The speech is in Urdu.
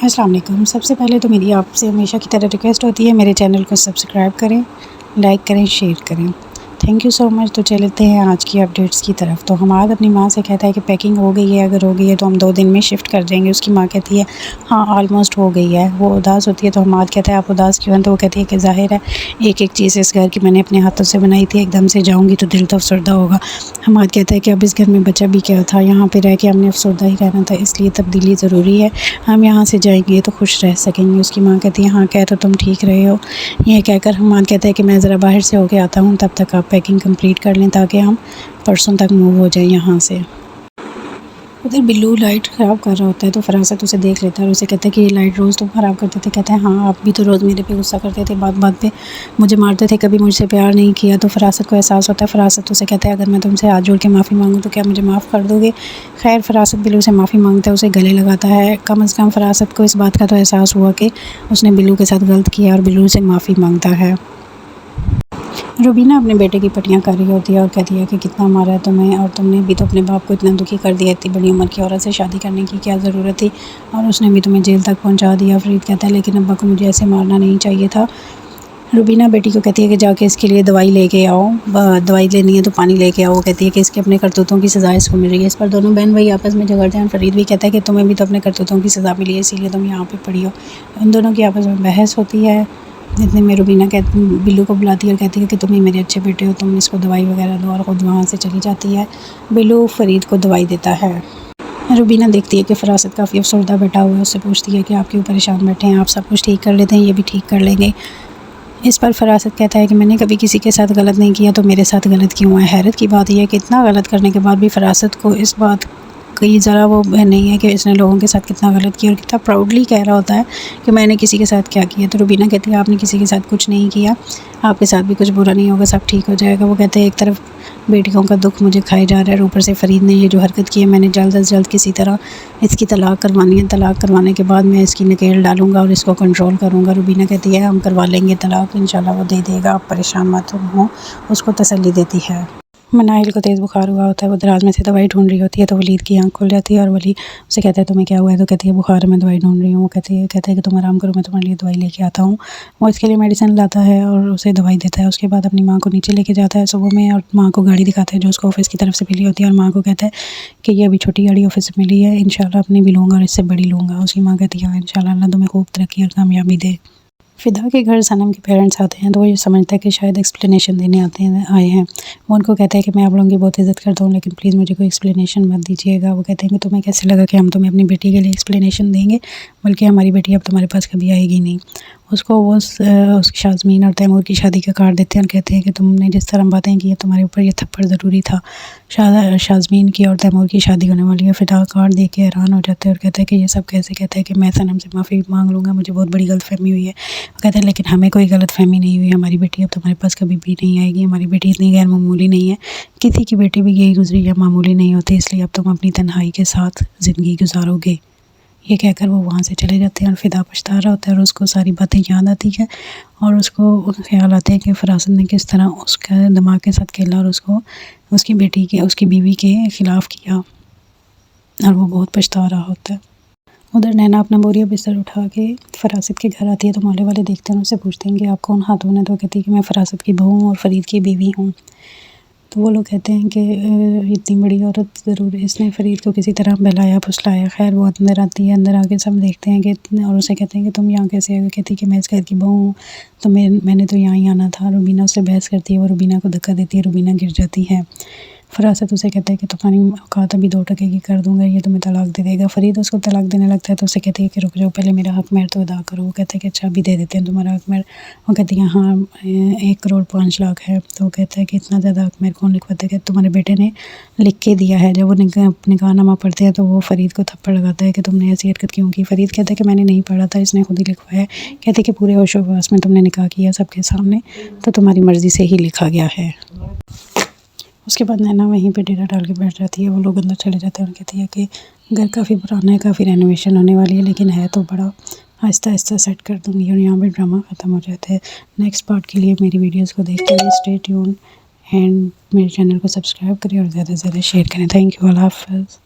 السلام علیکم. سب سے پہلے تو میری آپ سے ہمیشہ کی طرح ریکویسٹ ہوتی ہے میرے چینل کو سبسکرائب کریں، لائک کریں، شیئر کریں. تھینک یو سو مچ. تو چلتے ہیں آج کی اپڈیٹس کی طرف. تو حماد اپنی ماں سے کہتا ہے کہ پیکنگ ہو گئی ہے، اگر ہو گئی ہے تو ہم 2 دن میں شفٹ کر جائیں گے. اس کی ماں کہتی ہے ہاں آلموسٹ ہو گئی ہے. وہ اداس ہوتی ہے تو حماد کہتا ہے آپ اداس کیوں ہیں؟ تو وہ کہتی ہے کہ ظاہر ہے ایک چیز اس گھر کی میں نے اپنے ہاتھوں سے بنائی تھی، ایک دم سے جاؤں گی تو دل تو افسردہ ہوگا. حماد کہتا ہے کہ اب اس گھر میں بچہ بھی کیا تھا، یہاں پہ رہ کے ہم نے افسردہ ہی رہنا تھا، اس لیے تبدیلی ضروری ہے، ہم یہاں سے جائیں گے تو خوش رہ سکیں گے. اس کی ماں کہتی ہے ہاں کہہ تو تم ٹھیک رہے ہو. یہ کہہ کر حماد کہتا ہے کہ میں ذرا باہر سے ہو کے آتا ہوں، تب تک آپ پیکنگ کمپلیٹ کر لیں تاکہ ہم پرسوں تک موو ہو جائیں یہاں سے. ادھر بلو لائٹ خراب کر رہا ہوتا ہے تو فراست اسے دیکھ لیتا ہے اور اسے کہتا ہے کہ یہ لائٹ روز تم خراب کرتے تھے. کہتا ہے ہاں آپ بھی تو روز میرے پہ غصہ کرتے تھے، بات بات پہ مجھے مارتے تھے، کبھی مجھ سے پیار نہیں کیا. تو فراست کو احساس ہوتا ہے. فراست اسے کہتا ہے اگر میں تم سے ہاتھ جوڑ کے معافی مانگوں تو کیا مجھے معاف کر دو گے؟ خیر فراست بلو سے معافی مانگتا ہے، اسے گلے لگاتا ہے. کم از کم فراست کو اس بات کا تو احساس ہوا کہ اس نے بلو کے ساتھ غلط کیا اور بلو سے معافی مانگتا ہے. روبینہ اپنے بیٹے کی پٹیاں کر رہی ہوتی ہے اور کہتی ہے کہ کتنا مارا ہے تمہیں، اور تم نے بھی تو اپنے باپ کو اتنا دکھی کر دیا، اتنی بڑی عمر کی عورت سے شادی کرنے کی کیا ضرورت تھی، اور اس نے بھی تمہیں جیل تک پہنچا دیا. فرید کہتا ہے لیکن ابا کو مجھے ایسے مارنا نہیں چاہیے تھا. روبینہ بیٹی کو کہتی ہے کہ جا کے اس کے لیے دوائی لے کے آؤ، دوائی لینی ہے تو پانی لے کے آؤ. وہ کہتی ہے کہ اس کے اپنے کرتوتوں کی سزا اس کو مل رہی ہے. اس پر دونوں بہن بھائی آپس میں جھگڑتے ہیں اور فرید بھی کہتا ہے کہ تمہیں بھی تو اپنے کرتوتوں کی سزا ملی ہے، اسی لیے تم یہاں پہ پڑی ہو. ان دونوں کی آپس میں بحث ہوتی ہے. اتنے میں روبینہ بلو کو بلاتی ہے اور کہتی ہے کہ تم ہی میرے اچھے بیٹے ہو، تم اس کو دوائی وغیرہ دو، اور خود وہاں سے چلی جاتی ہے. بلو فرید کو دوائی دیتا ہے. روبینہ دیکھتی ہے کہ فراست کافی افسردہ بیٹھا ہوا ہے. اس سے پوچھتی ہے کہ آپ کیوں پریشان بیٹھے ہیں، آپ سب کچھ ٹھیک کر لیتے ہیں، یہ بھی ٹھیک کر لیں گے. اس پر فراست کہتا ہے کہ میں نے کبھی کسی کے ساتھ غلط نہیں کیا تو میرے ساتھ غلط کیوں ہے؟ حیرت کی بات یہ ہے کہ اتنا غلط کرنے کے بعد بھی فراست کو اس بات کی ذرا وہ نہیں ہے کہ اس نے لوگوں کے ساتھ کتنا غلط کیا، اور کتنا پراؤڈلی کہہ رہا ہوتا ہے کہ میں نے کسی کے ساتھ کیا کیا. تو روبینہ کہتی ہے آپ نے کسی کے ساتھ کچھ نہیں کیا، آپ کے ساتھ بھی کچھ برا نہیں ہوگا، سب ٹھیک ہو جائے گا. وہ کہتے ہیں ایک طرف بیٹیوں کا دکھ مجھے کھائے جا رہا ہے، اوپر سے فرید نے یہ جو حرکت کی ہے، میں نے جلد از جلد کسی طرح اس کی طلاق کروانی ہے. طلاق کروانے کے بعد میں اس کی نکیل ڈالوں گا اور اس کو کنٹرول کروں گا. روبینہ کہتی ہے ہم کروا لیں گے طلاق، انشاءاللہ وہ دے دے گا، آپ پریشان مت ہوں. اس کو تسلی دیتی ہے. منائل کو تیز بخار ہوا ہوتا ہے. وہ دراز میں سے دوائی ڈھونڈ رہی ہوتی ہے تو ولید کی آنکھ کھل جاتی ہے اور ولی اسے کہتا ہے تمہیں کیا ہوا ہے؟ تو کہتی ہے بخار ہے، میں دوائی ڈھونڈ رہی ہوں. وہ کہتا ہے کہ تم آرام کرو، میں تمہارے لیے دوائی لے کے آتا ہوں. وہ اس کے لیے میڈیسن لاتا ہے اور اسے دوائی دیتا ہے. اس کے بعد اپنی ماں کو نیچے لے کے جاتا ہے صبح میں، اور ماں کو گاڑی دکھاتا ہے جو اس کو آفس کی طرف سے ملی ہوتی ہے، اور ماں کو کہتا ہے کہ یہ ابھی چھوٹی گاڑی آفس سے ملی ہے، انشاءاللہ اپنی بھی لوں گا اور اس سے بڑی لوں گا. اس کی ماں کہتی ہے ہاں انشاءاللہ اللہ تمہیں خوب ترقی اور کامیابی دے. فدا کے گھر صنم کے پیرنٹس آتے ہیں تو وہ یہ سمجھتا ہے کہ شاید ایکسپلینیشن دینے آئے ہیں. وہ ان کو کہتا ہے کہ میں آپ لوگوں کی بہت عزت کرتا ہوں لیکن پلیز مجھے کوئی ایکسپلینیشن مت دیجیے گا. وہ کہتے ہیں کہ تمہیں کیسے لگا کہ ہم تمہیں اپنی بیٹی کے لیے ایکسپلینیشن دیں گے، بلکہ ہماری بیٹی اب تمہارے پاس کبھی آئے گی نہیں. اس کو وہ اس شازمین اور تیمور کی شادی کا کارڈ دیتے ہیں اور کہتے ہیں کہ تم نے جس طرح باتیں کی تمہارے اوپر یہ تھپڑ ضروری تھا. شازمین کی اور تیمور کی شادی ہونے والی ہے. فدا کارڈ دیکھ کے حیران ہو جاتے ہیں اور کہتا ہے کہ یہ سب کیسے؟ کہتا ہے کہ میں صنم سے معافی مانگ لوں گا، مجھے بہت بڑی غلط فہمی ہوئی ہے. وہ کہتا ہے لیکن ہمیں کوئی غلط فہمی نہیں ہوئی، ہماری بیٹی اب تمہارے پاس کبھی بھی نہیں آئے گی، ہماری بیٹی اتنی غیر معمولی نہیں ہے، کسی کی بیٹی بھی یہی گزری یا معمولی نہیں ہوتی، اس لیے اب تم اپنی تنہائی کے ساتھ زندگی گزارو گے. یہ کہہ کر وہ وہاں سے چلے جاتے ہیں اور فدا پچھتا رہا ہوتا ہے اور اس کو ساری باتیں یاد آتی ہیں اور اس کو خیال آتے ہیں کہ فراست نے کس طرح اس کا دماغ کے ساتھ کھیلا اور اس کو اس کی بیٹی کے اس کی بیوی کے خلاف کیا، اور وہ بہت پچھتا رہا ہوتا ہے. ادھر نینا اپنا بوریا بستر اٹھا کے فراست کے گھر آتی ہے تو محلے والے دیکھتے ہیں اور اس سے پوچھتے ہیں کہ آپ کون خاتون ہیں؟ تو وہ کہتی ہے کہ میں فراست کی بہو ہوں اور فرید کی بیوی ہوں. تو وہ لوگ کہتے ہیں کہ اتنی بڑی عورت ضرور اس نے فرید کو کسی طرح بہلایا پھسلایا. خیر وہ اندر آتی ہے، اندر آ کے سب دیکھتے ہیں کہ اور اسے کہتے ہیں کہ تم یہاں کیسے آ گئے؟ کہتی کہ میں اس گھر کی بہو ہوں تو میں نے تو یہاں ہی آنا تھا. روبینہ اس سے بحث کرتی ہے، وہ روبینہ کو دھکا دیتی ہے، روبینہ گر جاتی ہے. فراست اسے کہتا ہے کہ تمہاری اوقات ابھی 2 ٹکے کی کر دوں گا، یہ تمہیں طلاق دے دے گا. فرید اس کو طلاق دینے لگتا ہے تو اسے کہتی ہے کہ رک جاؤ، پہلے میرا حق مہر تو ادا کرو. وہ کہتا ہے کہ اچھا ابھی دے دیتے ہیں تمہارا حق مہر. وہ کہتی ہے ہاں 1,05,00,000 ہے. تو وہ کہتا ہے کہ اتنا زیادہ حق مہر کون لکھواتا ہے؟ کہ تمہارے بیٹے نے لکھ کے دیا ہے. جب وہ نکاح نامہ پڑھتے ہیں تو وہ فرید کو تھپڑ لگاتا ہے کہ تم نے ایسی حرکت کیوں کی؟ فرید کہتا ہے کہ میں نے نہیں پڑھا تھا، اس نے خود ہی لکھوایا ہے. کہتے ہیں کہ پورے ہوش و حواس میں تم نے نکاح کیا سب کے سامنے، تو تمہاری مرضی سے ہی لکھا گیا ہے. اس کے بعد نینا وہیں پہ ڈیرا ڈال کے بیٹھ جاتی ہے. وہ لوگ اندر چلے جاتے ہیں اور کہتی ہے کہ گھر کافی پرانا ہے، کافی رینوویشن ہونے والی ہے، لیکن ہے تو بڑا، آہستہ آہستہ سیٹ کر دوں گی. اور یہاں پہ ڈرامہ ختم ہو جاتا ہے. نیکسٹ پارٹ کے لیے میری ویڈیوز کو دیکھتے رہیے. اسٹے ٹیون اینڈ میرے چینل کو سبسکرائب کریں اور زیادہ سے زیادہ شیئر کریں. Thank you. اللہ حافظ.